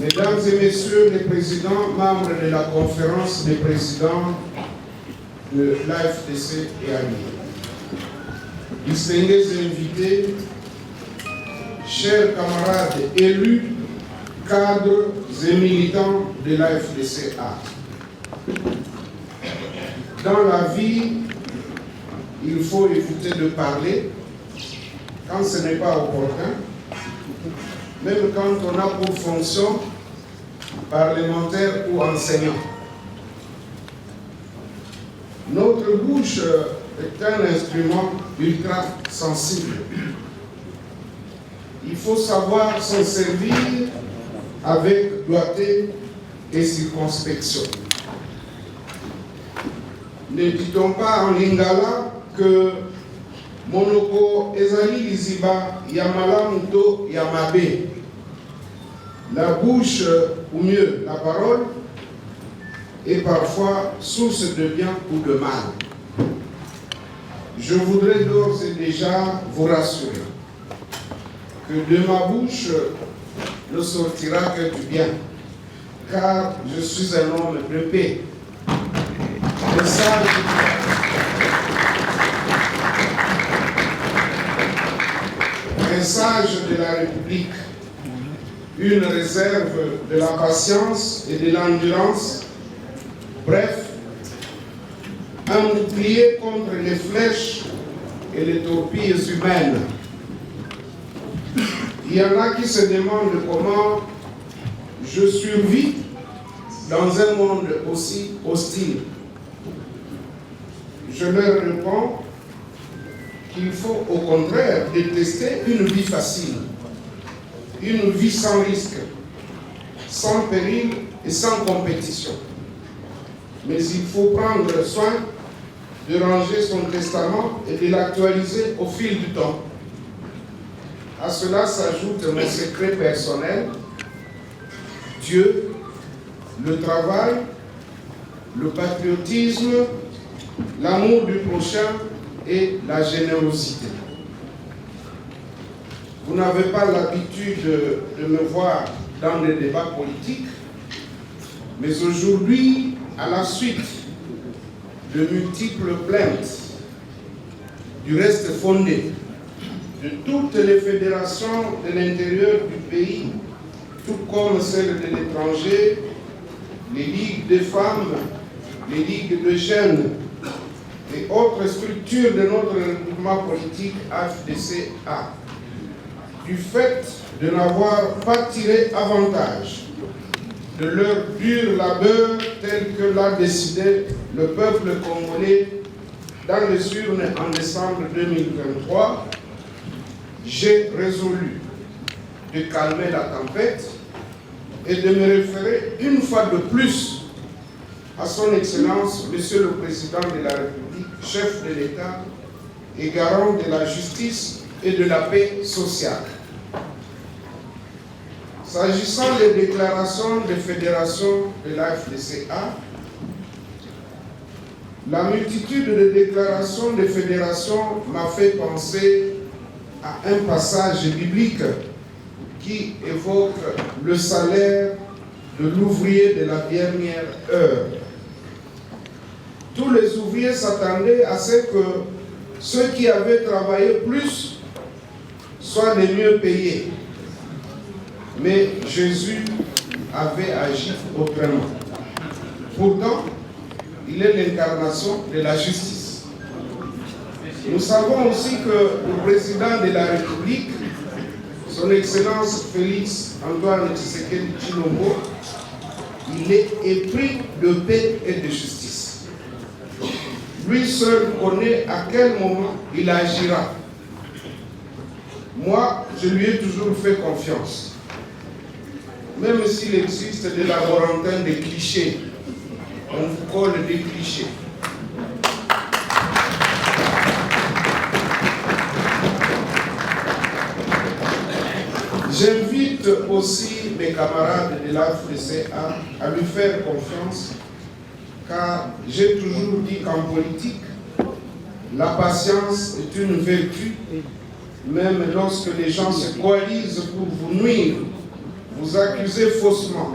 Mesdames et messieurs les présidents, membres de la conférence des présidents de l'AFDC et alliés, distingués invités, chers camarades élus, cadres et militants de l'AFDCA. Dans la vie, il faut éviter de parler quand ce n'est pas opportun, même quand on a pour fonction parlementaire ou enseignant. Notre bouche est un instrument ultra sensible. Il faut savoir s'en servir avec doigté et circonspection. Ne dit-on pas en lingala que monoko ezali liziba yamalamu to yamabe? La bouche, ou mieux la parole, est parfois source de bien ou de mal. Je voudrais d'ores et déjà vous rassurer que de ma bouche ne sortira que du bien, car je suis un homme de paix. Un sage de la République, une réserve de la patience et de l'endurance, bref, un bouclier contre les flèches et les torpilles humaines. Il y en a qui se demandent comment je survis dans un monde aussi hostile. Je leur réponds qu'il faut au contraire détester une vie facile, une vie sans risque, sans péril et sans compétition. Mais il faut prendre soin de ranger son testament et de l'actualiser au fil du temps. À cela s'ajoute mon secret personnel, Dieu, le travail, le patriotisme, l'amour du prochain et la générosité. Vous n'avez pas l'habitude de me voir dans des débats politiques, mais aujourd'hui, à la suite de multiples plaintes, du reste fondé, de toutes les fédérations de l'intérieur du pays, tout comme celles de l'étranger, les ligues de femmes, les ligues de jeunes et autres structures de notre regroupement politique AFDCA, du fait de n'avoir pas tiré avantage de leur dur labeur tel que l'a décidé le peuple congolais dans les urnes en décembre 2023, j'ai résolu de calmer la tempête et de me référer une fois de plus à son Excellence, Monsieur le Président de la République, chef de l'État et garant de la justice et de la paix sociale. S'agissant des déclarations de fédération de l'AFDCA, la multitude de déclarations de fédération m'a fait penser à un passage biblique qui évoque le salaire de l'ouvrier de la dernière heure. Tous les ouvriers s'attendaient à ce que ceux qui avaient travaillé plus soient les mieux payés. Mais Jésus avait agi autrement. Pourtant, il est l'incarnation de la justice. Nous savons aussi que le président de la République, son Excellence Félix Antoine Tshisekedi Tshilombo, il est épris de paix et de justice. Lui seul connaît à quel moment il agira. Moi, je lui ai toujours fait confiance. Même s'il existe des laborantins de clichés, on vous colle des clichés. J'invite aussi mes camarades de l'AFDCA à lui faire confiance, car j'ai toujours dit qu'en politique, la patience est une vertu, même lorsque les gens se coalisent pour vous nuire. vous accusez faussement,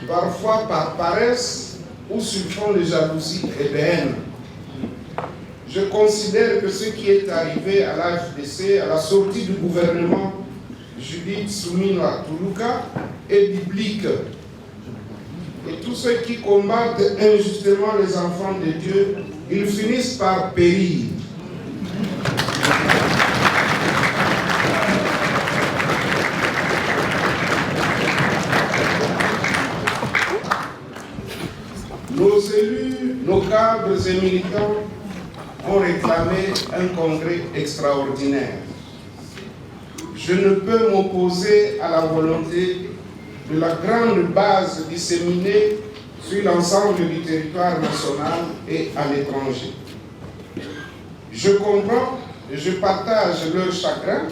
parfois par paresse ou sur fond de jalousie et de haine. Je considère que ce qui est arrivé à l'AFDC à la sortie du gouvernement Judith Suminwa Tuluka est biblique. Et tous ceux qui combattent injustement les enfants de Dieu, ils finissent par périr. Nos élus, nos cadres et militants ont réclamé un congrès extraordinaire. Je ne peux m'opposer à la volonté de la grande base disséminée sur l'ensemble du territoire national et à l'étranger. Je comprends et je partage leur chagrin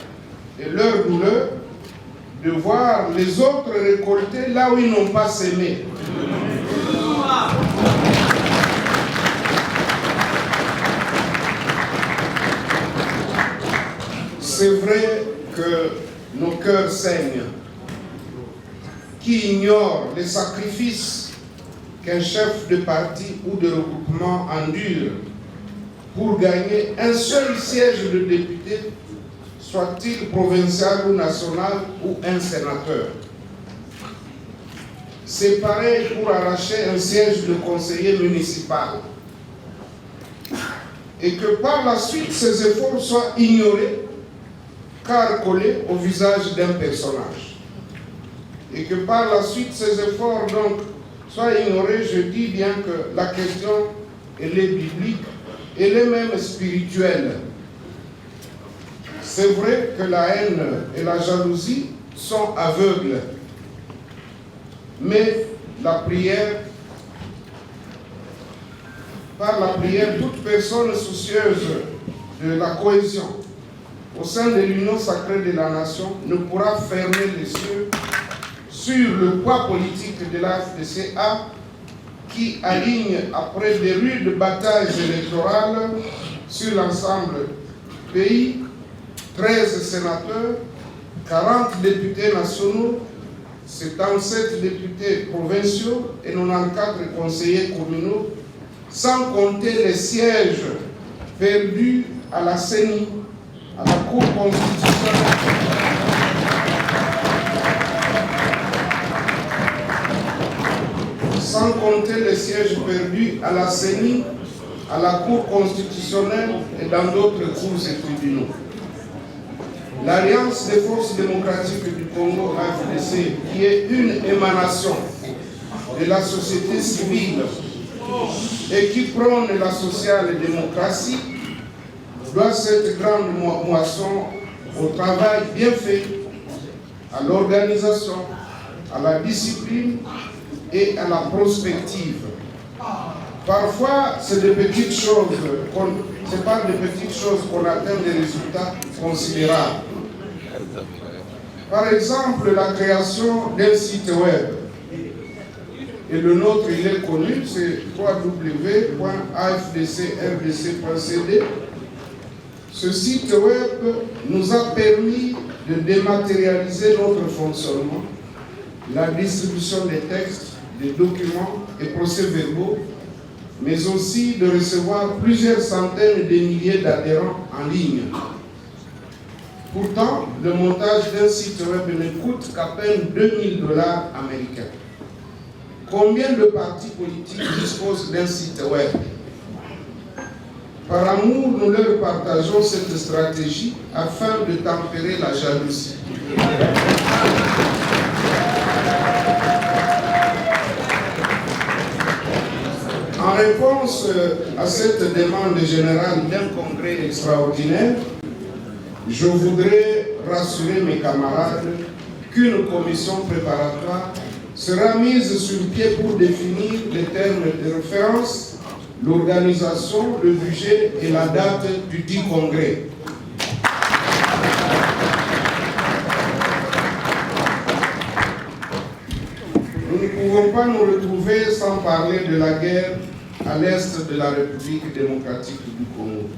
et leur douleur de voir les autres récolter là où ils n'ont pas semé. C'est vrai que nos cœurs saignent. Qui ignore les sacrifices qu'un chef de parti ou de regroupement endure pour gagner un seul siège de député, soit-il provincial ou national, ou un sénateur. C'est pareil pour arracher un siège de conseiller municipal. Et que par la suite, ces efforts soient ignorés, car collés au visage d'un personnage. Et que par la suite, ces efforts donc soient ignorés, je dis bien que la question, elle est biblique, elle est même spirituelle. C'est vrai que la haine et la jalousie sont aveugles. Mais la prière, par la prière, toute personne soucieuse de la cohésion au sein de l'union sacrée de la nation ne pourra fermer les yeux sur le poids politique de l'AFDCA qui aligne après des rudes batailles électorales sur l'ensemble du pays 13 sénateurs, 40 députés nationaux, 77 députés provinciaux et 94 conseillers communaux, sans compter les sièges perdus à la CENI, à la Cour constitutionnelle, sans compter les sièges perdus à la CENI, à la Cour constitutionnelle et dans d'autres cours et tribunaux. L'Alliance des forces démocratiques du Congo, AFDC, qui est une émanation de la société civile et qui prône la social-démocratie, doit cette grande moisson au travail bien fait, à l'organisation, à la discipline et à la prospective. Parfois, c'est des petites choses, c'est pas des petites choses qu'on atteint des résultats considérables. Par exemple, la création d'un site web. Et le nôtre, il est connu, c'est www.afdcrdc.cd. Ce site web nous a permis de dématérialiser notre fonctionnement, la distribution des textes, des documents et procès-verbaux, mais aussi de recevoir plusieurs centaines de milliers d'adhérents en ligne. Pourtant, le montage d'un site web ne coûte qu'à peine $2000 américains. Combien de partis politiques disposent d'un site web? Par amour, nous leur partageons cette stratégie afin de tempérer la jalousie. En réponse à cette demande générale d'un congrès extraordinaire, je voudrais rassurer mes camarades qu'une commission préparatoire sera mise sur pied pour définir les termes de référence, l'organisation, le budget et la date du dit congrès. Nous ne pouvons pas nous retrouver sans parler de la guerre à l'est de la République démocratique du Congo.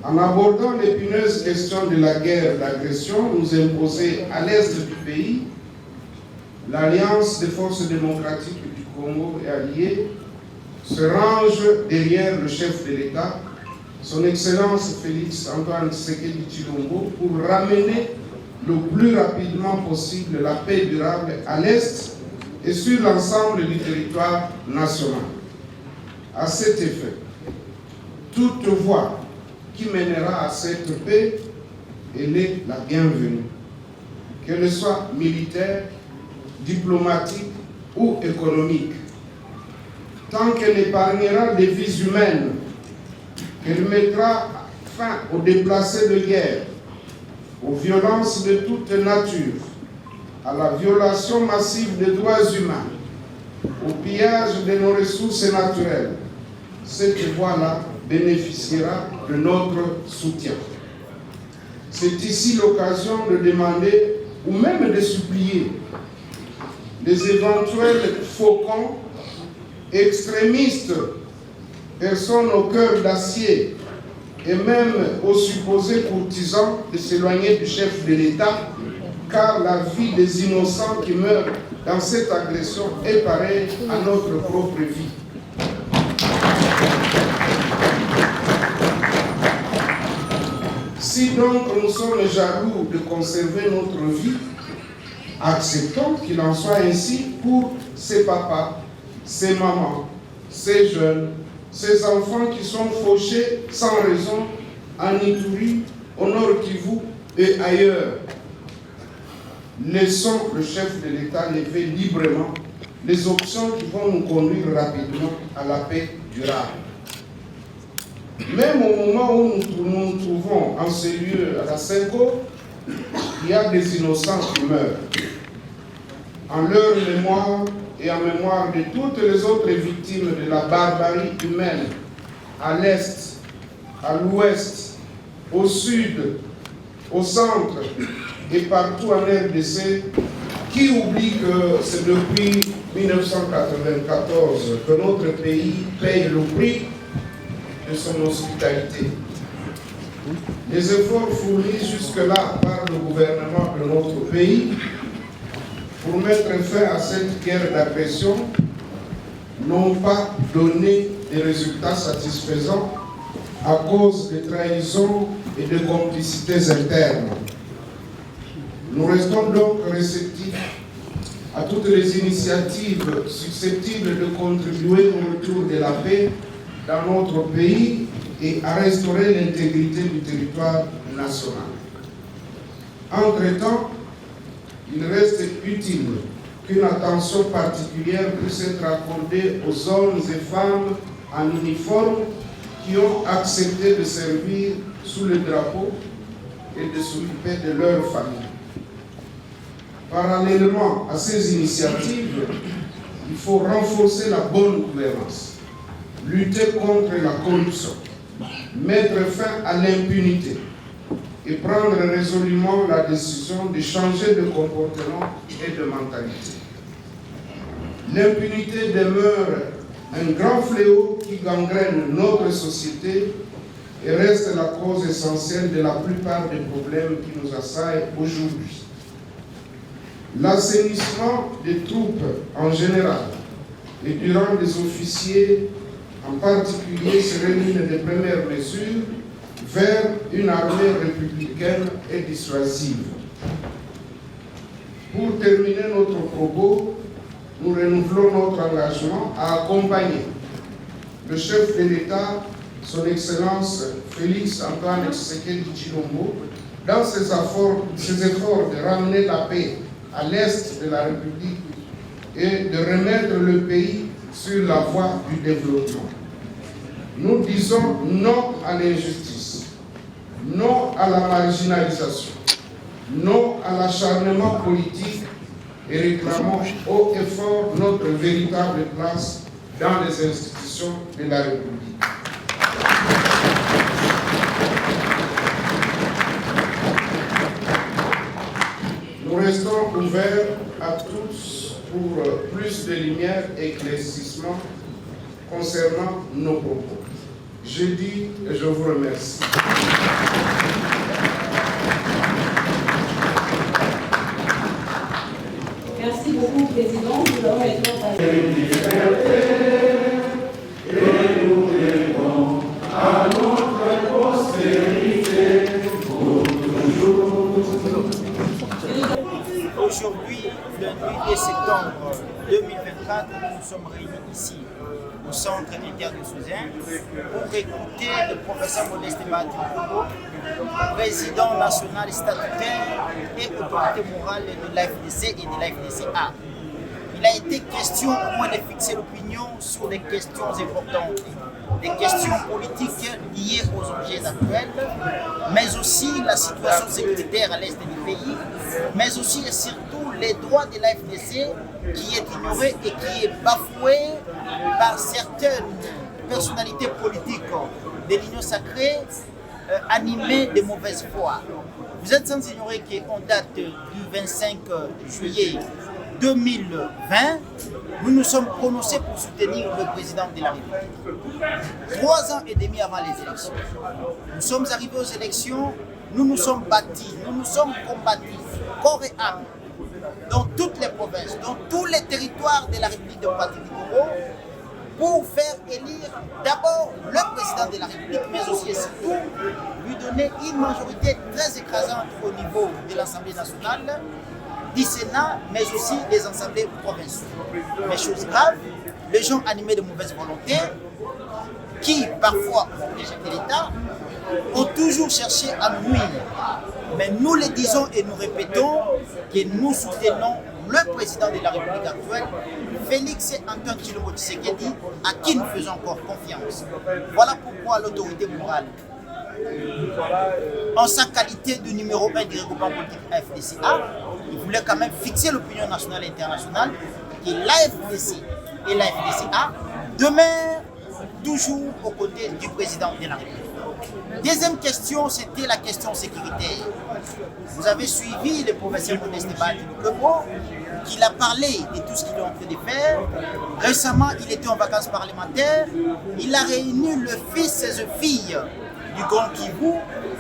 En abordant l'épineuse question de la guerre d'agression nous imposée à l'est du pays, l'Alliance des forces démocratiques du Congo et alliés se range derrière le chef de l'État, son Excellence Félix Antoine Tshisekedi Tshilombo, pour ramener le plus rapidement possible la paix durable à l'Est et sur l'ensemble du territoire national. À cet effet, toute voie qui mènera à cette paix, elle est la bienvenue, qu'elle soit militaire, diplomatique ou économique. Tant qu'elle épargnera des vies humaines, qu'elle mettra fin aux déplacés de guerre, aux violences de toute nature, à la violation massive des droits humains, au pillage de nos ressources naturelles, cette voie-là bénéficiera de notre soutien. C'est ici l'occasion de demander ou même de supplier les éventuels faucons, extrémistes, personnes au cœur d'acier et même aux supposés courtisans de s'éloigner du chef de l'État, car la vie des innocents qui meurent dans cette agression est pareille à notre propre vie. Si donc nous sommes jaloux de conserver notre vie, acceptons qu'il en soit ainsi pour ces papas, ces mamans, ces jeunes, ces enfants qui sont fauchés sans raison en Ituri, au Nord Kivu et ailleurs. Laissons le chef de l'État lever librement les options qui vont nous conduire rapidement à la paix durable. Même au moment où nous nous trouvons en ce lieu à la Senko, il y a des innocents qui meurent. En leur mémoire et en mémoire de toutes les autres victimes de la barbarie humaine, à l'est, à l'ouest, au sud, au centre et partout en RDC, qui oublie que c'est depuis 1994 que notre pays paye le prix de son hospitalité. Les efforts fournis jusque-là par le gouvernement de notre pays pour mettre fin à cette guerre d'agression n'ont pas donné des résultats satisfaisants à cause de trahisons et de complicités internes. Nous restons donc réceptifs à toutes les initiatives susceptibles de contribuer au retour de la paix dans notre pays et à restaurer l'intégrité du territoire national. Entre-temps, il reste utile qu'une attention particulière puisse être accordée aux hommes et femmes en uniforme qui ont accepté de servir sous le drapeau et de s'occuper de leur famille. Parallèlement à ces initiatives, il faut renforcer la bonne gouvernance, lutter contre la corruption, mettre fin à l'impunité et prendre résolument la décision de changer de comportement et de mentalité. L'impunité demeure un grand fléau qui gangrène notre société et reste la cause essentielle de la plupart des problèmes qui nous assaillent aujourd'hui. L'assainissement des troupes en général et du rang des officiers en particulier serait l'une des premières mesures vers une armée républicaine et dissuasive. Pour terminer notre propos, nous renouvelons notre engagement à accompagner le chef de l'État, son Excellence Félix Antoine Tshisekedi Tshilombo, dans ses efforts de ramener la paix à l'est de la République et de remettre le pays sur la voie du développement. Nous disons non à l'injustice, non à la marginalisation, non à l'acharnement politique et réclamons haut et fort notre véritable place dans les institutions de la République. Nous restons ouverts à tous pour plus de lumière et éclaircissement concernant nos propos. J'ai dit et je vous remercie. Merci beaucoup, Président. Nous allons maintenant à notre postérité pour toujours. Aujourd'hui, le 8 septembre 2024, nous sommes réunis ici au Centre interdiocésain pour écouter le professeur Modeste Badiou, président national statutaire et autorité morale de l'AFDC et de l'AFDCA. Il a été question au moins de fixer l'opinion sur des questions importantes, des questions politiques liées aux enjeux actuels, mais aussi la situation sécuritaire à l'est du pays, mais aussi et surtout les droits de l'AFDC qui est ignoré et qui est bafoué par certaines personnalités politiques de l'Union sacrée animées de mauvaise foi. Vous êtes sans ignorer qu'on date du 25 juillet 2020, nous nous sommes prononcés pour soutenir le président de la République. 3 ans et demi avant les élections. Nous sommes arrivés aux élections, nous nous sommes bâtis, nous nous sommes combattus, corps et âme, dans toutes les provinces, dans tous les territoires de la République démocratique du Congo, pour faire élire d'abord le président de la République, mais aussi et surtout lui donner une majorité très écrasante au niveau de l'Assemblée nationale, du Sénat, mais aussi des assemblées provinciales. Mais chose grave, les gens animés de mauvaise volonté, qui parfois ont déjà de l'État, ont toujours cherché à nous nuire. Mais nous le disons et nous répétons que nous soutenons le président de la République actuelle, Félix Antoine Tshilombo Tshisekedi, à qui nous faisons encore confiance. Voilà pourquoi l'autorité morale, en sa qualité de numéro 1 du regroupement politique AFDCA, il voulait quand même fixer l'opinion nationale et internationale que l'AFDC et l'AFDCA demeurent toujours aux côtés du président de la République. Deuxième question, c'était la question sécuritaire. Vous avez suivi le professeur Modeste Badiou, qui a parlé de tout ce qu'il est en train de faire. Récemment, il était en vacances parlementaires. Il a réuni le fils et les filles du Grand Kivu,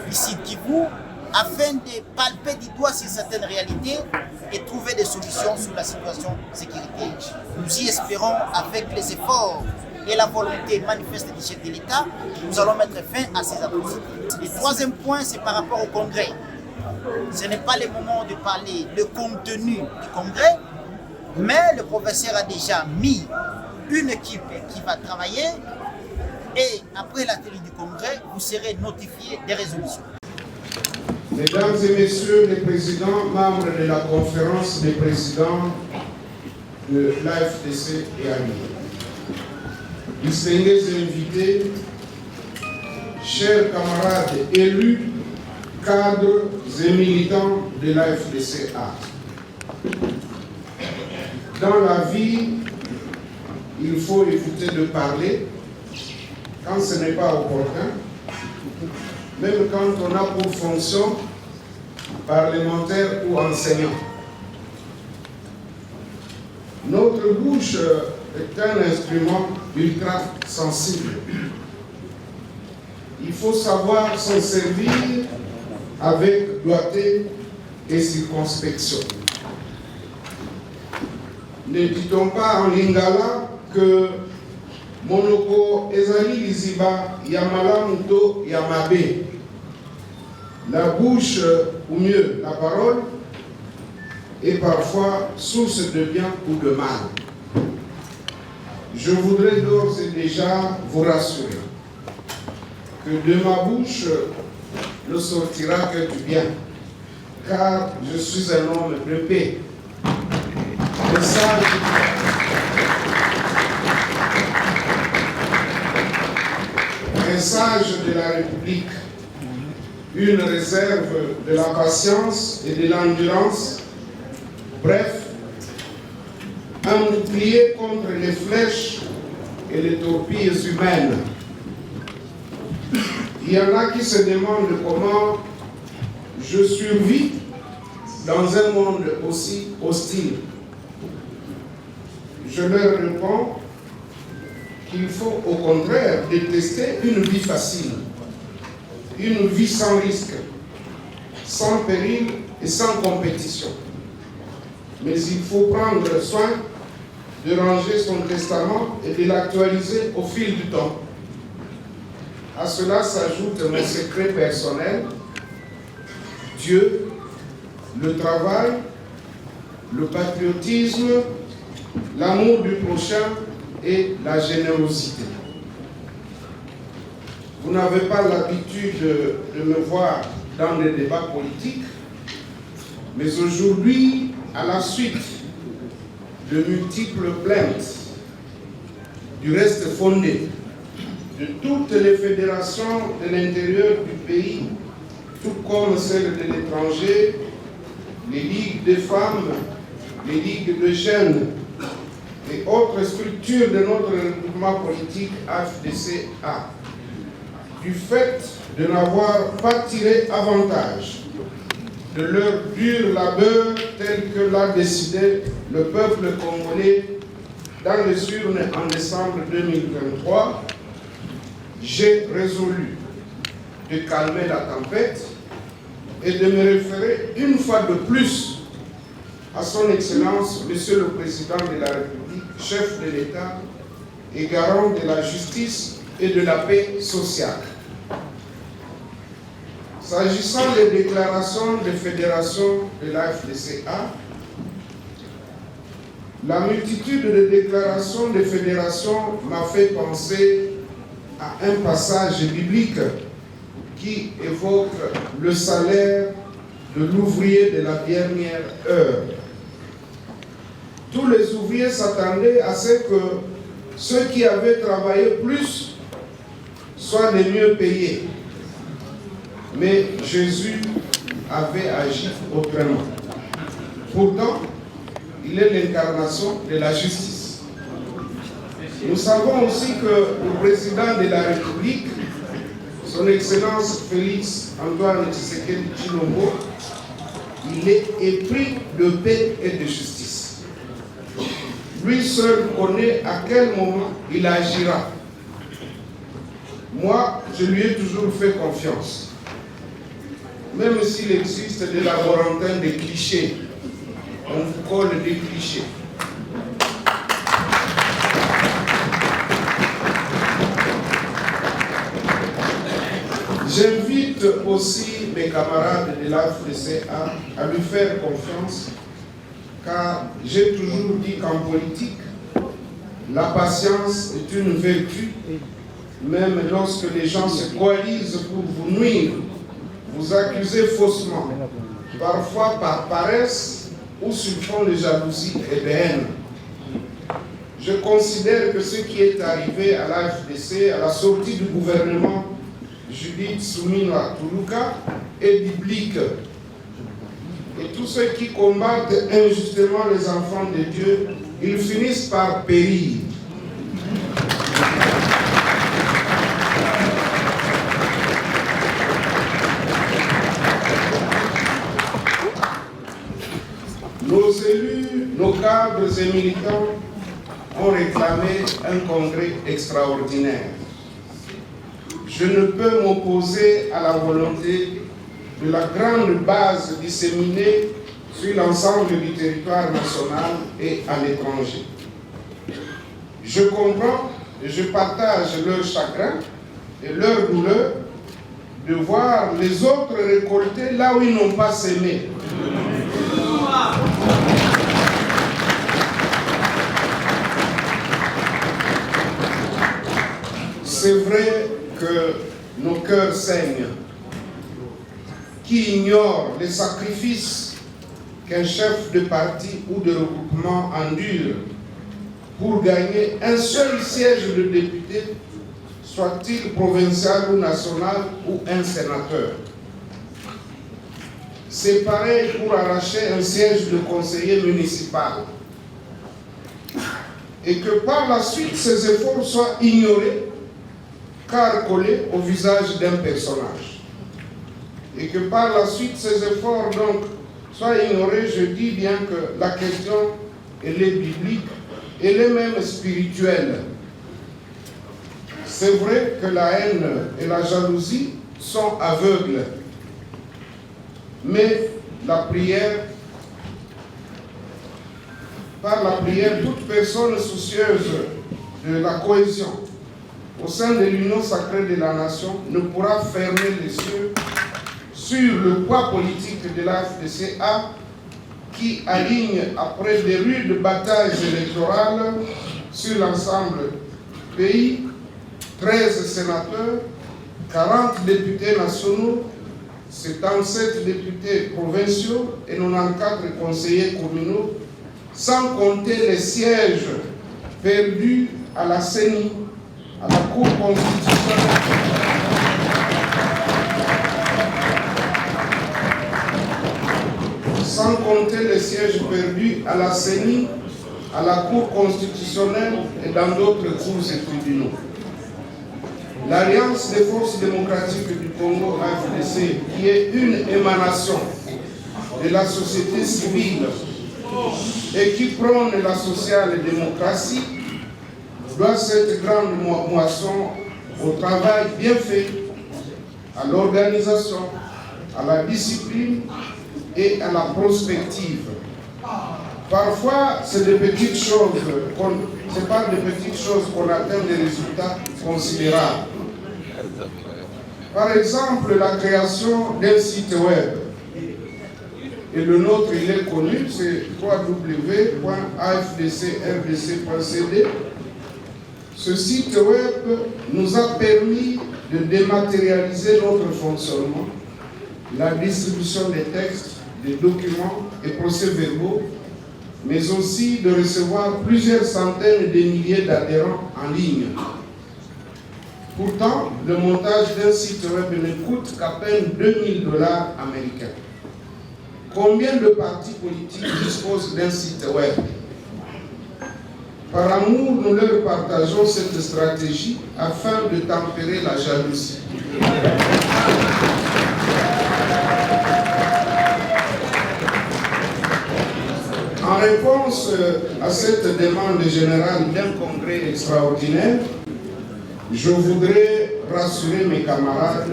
du Sud Kivu, afin de palper du doigt sur certaines réalités et trouver des solutions sur la situation sécuritaire. Nous y espérons, avec les efforts et la volonté manifeste du chef de l'État, nous allons mettre fin à ces atrocités. Le troisième point, c'est par rapport au Congrès. Ce n'est pas le moment de parler du contenu du Congrès, mais le professeur a déjà mis une équipe qui va travailler et après la tenue du Congrès, vous serez notifié des résolutions. Mesdames et messieurs les présidents, membres de la conférence des présidents de l'AFDC et amis, distingués invités, chers camarades élus, cadres et militants de l'AFDCA. Dans la vie, il faut éviter de parler quand ce n'est pas opportun, même quand on a pour fonction parlementaire ou enseignant. Notre bouche est un instrument ultra sensible. Il faut savoir s'en servir avec doigté et circonspection. Ne dit-on pas en lingala que monoko ezali liziba yamala muto yamabe? La bouche, ou mieux la parole, est parfois source de bien ou de mal. Je voudrais d'ores et déjà vous rassurer que de ma bouche ne sortira que du bien, car je suis un homme de paix. Un sage de la République, une réserve de la patience et de l'endurance, bref, un bouclier contre les flèches et les torpilles humaines. Il y en a qui se demandent comment je survis dans un monde aussi hostile. Je leur réponds qu'il faut au contraire détester une vie facile, une vie sans risque, sans péril et sans compétition. Mais il faut prendre soin de ranger son testament et de l'actualiser au fil du temps. À cela s'ajoute mon secret personnel, Dieu, le travail, le patriotisme, l'amour du prochain et la générosité. Vous n'avez pas l'habitude de me voir dans des débats politiques, mais aujourd'hui, à la suite de multiples plaintes, du reste fondé, de toutes les fédérations de l'intérieur du pays, tout comme celles de l'étranger, les ligues des femmes, les ligues de jeunes et autres structures de notre regroupement politique AFDC-A, du fait de n'avoir pas tiré avantage de leur dur labeur tel que l'a décidé le peuple congolais dans les urnes en décembre 2023, j'ai résolu de calmer la tempête et de me référer une fois de plus à son Excellence, Monsieur le Président de la République, chef de l'État et garant de la justice et de la paix sociale. S'agissant des déclarations de fédération de l'AFDC-A, la multitude de déclarations de fédération m'a fait penser à un passage biblique qui évoque le salaire de l'ouvrier de la dernière heure. Tous les ouvriers s'attendaient à ce que ceux qui avaient travaillé plus soient les mieux payés. Mais Jésus avait agi autrement. Pourtant, il est l'incarnation de la justice. Nous savons aussi que le président de la République, son Excellence Félix Antoine Tshisekedi Tshilombo, il est épris de paix et de justice. Lui seul connaît à quel moment il agira. Moi, je lui ai toujours fait confiance. Même s'il existe des laborantins de clichés, on vous colle des clichés. J'invite aussi mes camarades de l'AFDC-A à lui faire confiance, car j'ai toujours dit qu'en politique, la patience est une vertu, même lorsque les gens se coalisent pour vous nuire, vous accusez faussement, parfois par paresse ou sur fond de jalousie et de haine. Je considère que ce qui est arrivé à l'AFDC à la sortie du gouvernement Judith Suminwa Tuluka est biblique. Et tous ceux qui combattent injustement les enfants de Dieu, ils finissent par périr. Nos élus, nos cadres et militants ont réclamé un congrès extraordinaire. Je ne peux m'opposer à la volonté de la grande base disséminée sur l'ensemble du territoire national et à l'étranger. Je comprends et je partage leur chagrin et leur douleur de voir les autres récolter là où ils n'ont pas semé. C'est vrai que nos cœurs saignent. Qui ignore les sacrifices qu'un chef de parti ou de regroupement endure pour gagner un seul siège de député, soit-il provincial ou national ou un sénateur. C'est pareil pour arracher un siège de conseiller municipal. Et que par la suite, ces efforts soient ignorés, car collés au visage d'un personnage. Et que par la suite, ces efforts donc soient ignorés, je dis bien que la question, elle est biblique, elle est même spirituelle. C'est vrai que la haine et la jalousie sont aveugles, mais la prière, par la prière, toute personne soucieuse de la cohésion au sein de l'union sacrée de la nation ne pourra fermer les yeux sur le poids politique de la FDCA qui aligne, après des rudes batailles électorales sur l'ensemble du pays, 13 sénateurs, 40 députés nationaux, 77 députés provinciaux et 94 conseillers communaux, sans compter les sièges perdus à la CENI, à la Cour constitutionnelle, sans compter les sièges perdus à la CENI, à la Cour constitutionnelle et dans d'autres cours et tribunaux. L'Alliance des forces démocratiques du Congo, AFDC, qui est une émanation de la société civile et qui prône la social-démocratie, doit cette grande moisson au travail bien fait, à l'organisation, à la discipline et à la prospective. Parfois, c'est des petites choses, c'est par des petites choses qu'on atteint des résultats considérables. Par exemple, la création d'un site web. Et le nôtre, il est connu, c'est www.afdcrdc.cd. Ce site web nous a permis de dématérialiser notre fonctionnement, la distribution des textes, des documents et procès-verbaux, mais aussi de recevoir plusieurs centaines de milliers d'adhérents en ligne. Pourtant, le montage d'un site web ne coûte qu'à peine $2000 américains. Combien de partis politiques disposent d'un site web? Par amour, nous leur partageons cette stratégie afin de tempérer la jalousie. En réponse à cette demande générale d'un congrès extraordinaire, je voudrais rassurer mes camarades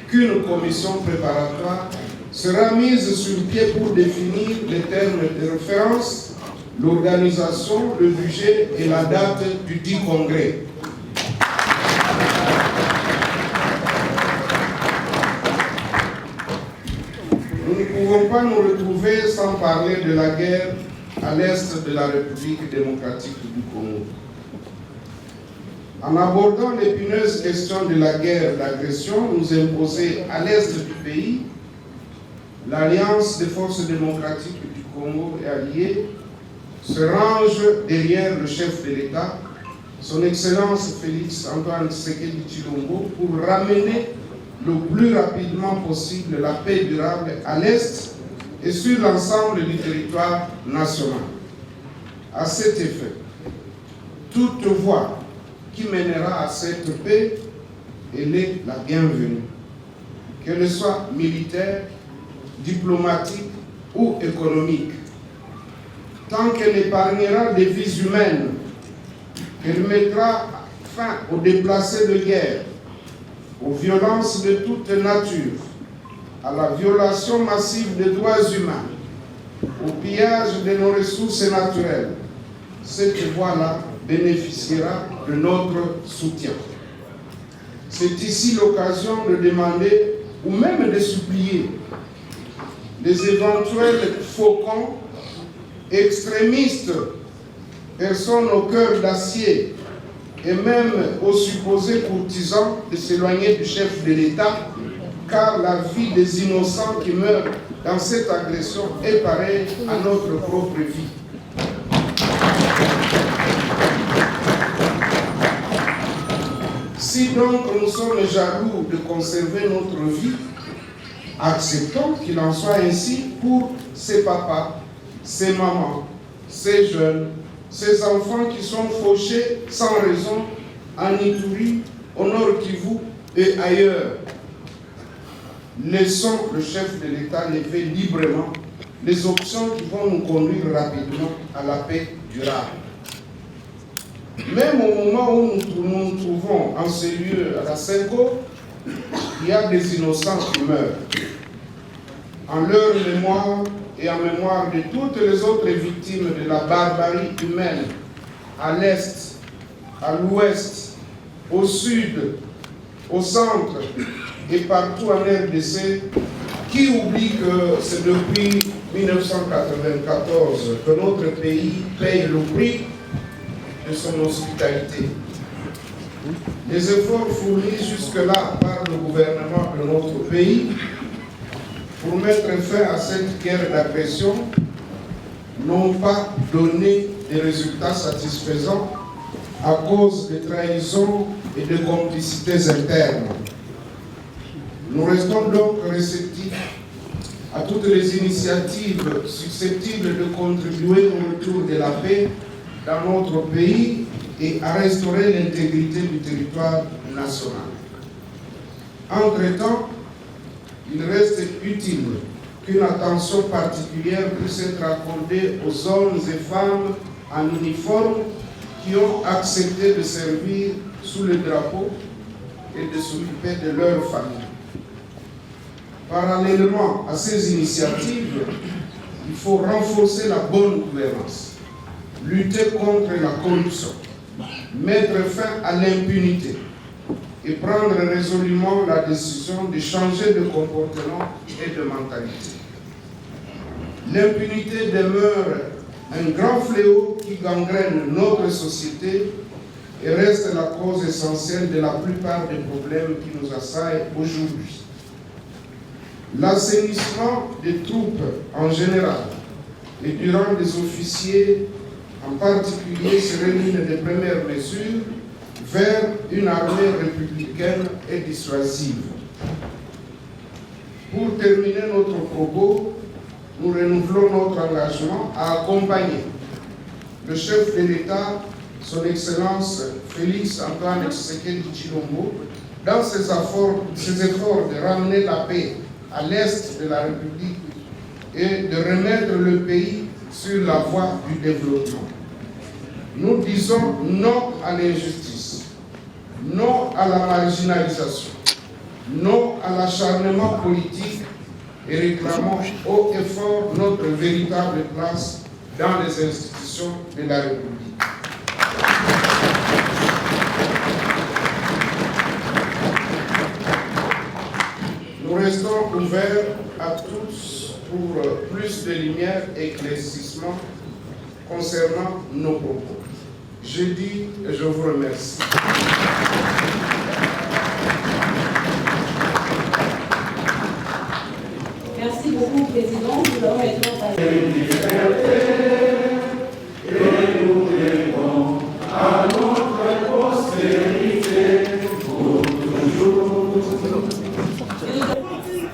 qu'une commission préparatoire sera mise sur pied pour définir les termes de référence, l'organisation, le budget et la date du dit congrès. Nous ne pouvons pas nous retrouver sans parler de la guerre à l'est de la République démocratique du Congo. En abordant l'épineuse question de la guerre d'agression nous imposée à l'est du pays, l'Alliance des forces démocratiques du Congo et alliés se range derrière le chef de l'État, son Excellence Félix Antoine Tshisekedi Tshilombo, pour ramener le plus rapidement possible la paix durable à l'Est et sur l'ensemble du territoire national. À cet effet, toute voie qui mènera à cette paix, elle est la bienvenue, qu'elle soit militaire, diplomatique ou économique. Tant qu'elle épargnera des vies humaines, qu'elle mettra fin aux déplacés de guerre, aux violences de toute nature, à la violation massive des droits humains, au pillage de nos ressources naturelles, cette voie-là bénéficiera de notre soutien. C'est ici l'occasion de demander, ou même de supplier, les éventuels faucons, extrémistes, personnes au cœur d'acier, et même aux supposés courtisans de s'éloigner du chef de l'État, car la vie des innocents qui meurent dans cette agression est pareille à notre propre vie. Si donc nous sommes jaloux de conserver notre vie, acceptons qu'il en soit ainsi pour ces papas, ces mamans, ces jeunes, ces enfants qui sont fauchés sans raison en Ituri, au Nord Kivu et ailleurs. Laissons le chef de l'État lever librement les options qui vont nous conduire rapidement à la paix durable. Même au moment où nous nous trouvons en ce lieu à la Senko, il y a des innocents qui meurent. En leur mémoire et en mémoire de toutes les autres victimes de la barbarie humaine, à l'est, à l'ouest, au sud, au centre et partout en RDC, qui oublie que c'est depuis 1994 que notre pays paye le prix de son hospitalité. Les efforts fournis jusque-là par le gouvernement de notre pays pour mettre fin à cette guerre d'agression n'ont pas donné des résultats satisfaisants à cause de trahisons et de complicités internes. Nous restons donc réceptifs à toutes les initiatives susceptibles de contribuer au retour de la paix dans notre pays et à restaurer l'intégrité du territoire national. Entre-temps, il reste utile qu'une attention particulière puisse être accordée aux hommes et femmes en uniforme qui ont accepté de servir sous le drapeau et de s'occuper de leur famille. Parallèlement à ces initiatives, il faut renforcer la bonne gouvernance, lutter contre la corruption, mettre fin à l'impunité et prendre résolument la décision de changer de comportement et de mentalité. L'impunité demeure un grand fléau qui gangrène notre société et reste la cause essentielle de la plupart des problèmes qui nous assaillent aujourd'hui. L'assainissement des troupes en général et du rang des officiers en particulier serait l'une des premières mesures vers une armée républicaine et dissuasive. Pour terminer notre propos, nous renouvelons notre engagement à accompagner le chef de l'État, son Excellence Félix Antoine Tshisekedi Tshilombo, dans ses efforts de ramener la paix à l'est de la République et de remettre le pays sur la voie du développement. Nous disons non à l'injustice, non à la marginalisation, non à l'acharnement politique et réclamons haut et fort notre véritable place dans les institutions de la République. Nous restons ouverts à tous pour plus de lumière et éclaircissement concernant nos propos. Je dis et je vous remercie. Merci beaucoup, Président. Nous allons maintenant passer.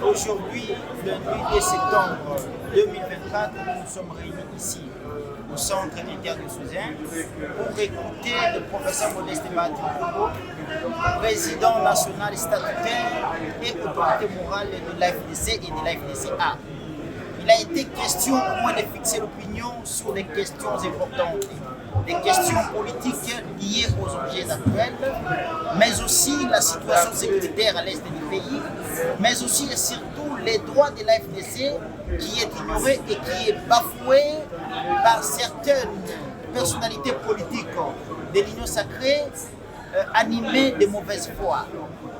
Aujourd'hui, le 8 septembre 2024, nous nous sommes réunis ici, au centre interdécésain, pour écouter le professeur Modeste Batumbo, président national statutaire et autorité morale de l'AFDC et de l'AFDCA. Il a été question au moins de fixer l'opinion sur des questions importantes, des questions politiques liées aux objets actuels, mais aussi la situation sécuritaire à l'est du pays, mais aussi et surtout les droits de l'AFDC qui est ignoré et qui est bafoué par certaines personnalités politiques de l'Union sacrée animées de mauvaise foi.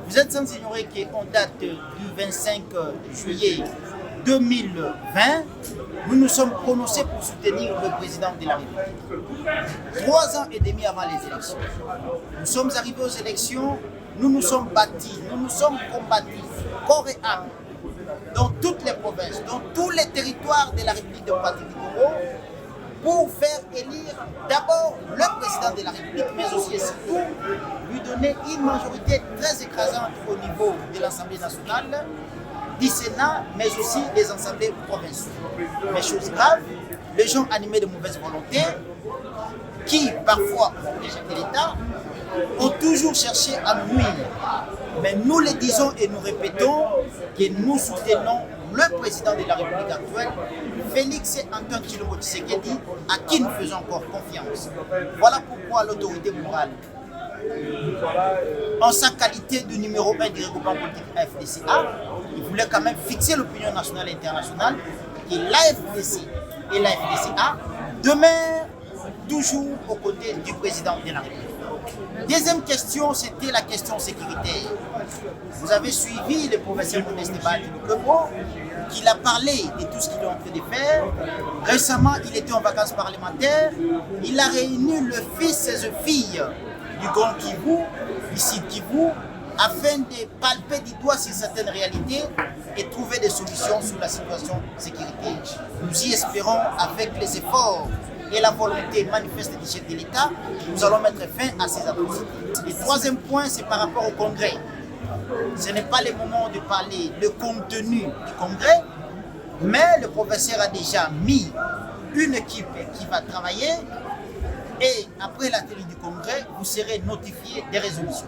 Vous êtes sans ignorer qu'en date du 25 juillet 2020, nous nous sommes prononcés pour soutenir le président de la République. 3 ans et demi avant les élections. Nous sommes arrivés aux élections, nous nous sommes bâtis, nous nous sommes combattus, corps et âme, dans toutes les provinces, dans tous les territoires de la République démocratique du Congo, pour faire élire d'abord le président de la République, mais aussi et surtout lui donner une majorité très écrasante au niveau de l'Assemblée nationale, du Sénat, mais aussi des assemblées provinciales. Mais chose grave, les gens animés de mauvaise volonté, qui parfois ont déjà été l'État, ont toujours cherché à nous nuire. Mais nous le disons et nous répétons que nous soutenons le président de la République actuelle, Félix Antoine Tshilombo Tshisekedi, à qui nous faisons encore confiance. Voilà pourquoi l'autorité morale, en sa qualité de numéro 1 du regroupement politique AFDCA, il voulait quand même fixer l'opinion nationale et internationale que l'AFDC et l'AFDCA demeurent toujours aux côtés du président de la République. Deuxième question, c'était la question sécuritaire. Vous avez suivi le professeur Modeste Bahati-Lukwebo, qui a parlé de tout ce qu'il est en train de faire. Récemment, il était en vacances parlementaires. Il a réuni le fils et les filles du Grand Kivu, du Sud Kivu, afin de palper du doigt sur certaines réalités et trouver des solutions sur la situation sécuritaire. Nous y espérons, avec les efforts et la volonté manifeste du chef de l'État, nous allons mettre fin à ces atrocités. Le troisième point, c'est par rapport au Congrès. Ce n'est pas le moment de parler du contenu du Congrès, mais le professeur a déjà mis une équipe qui va travailler et après la tenue du Congrès, vous serez notifié des résolutions.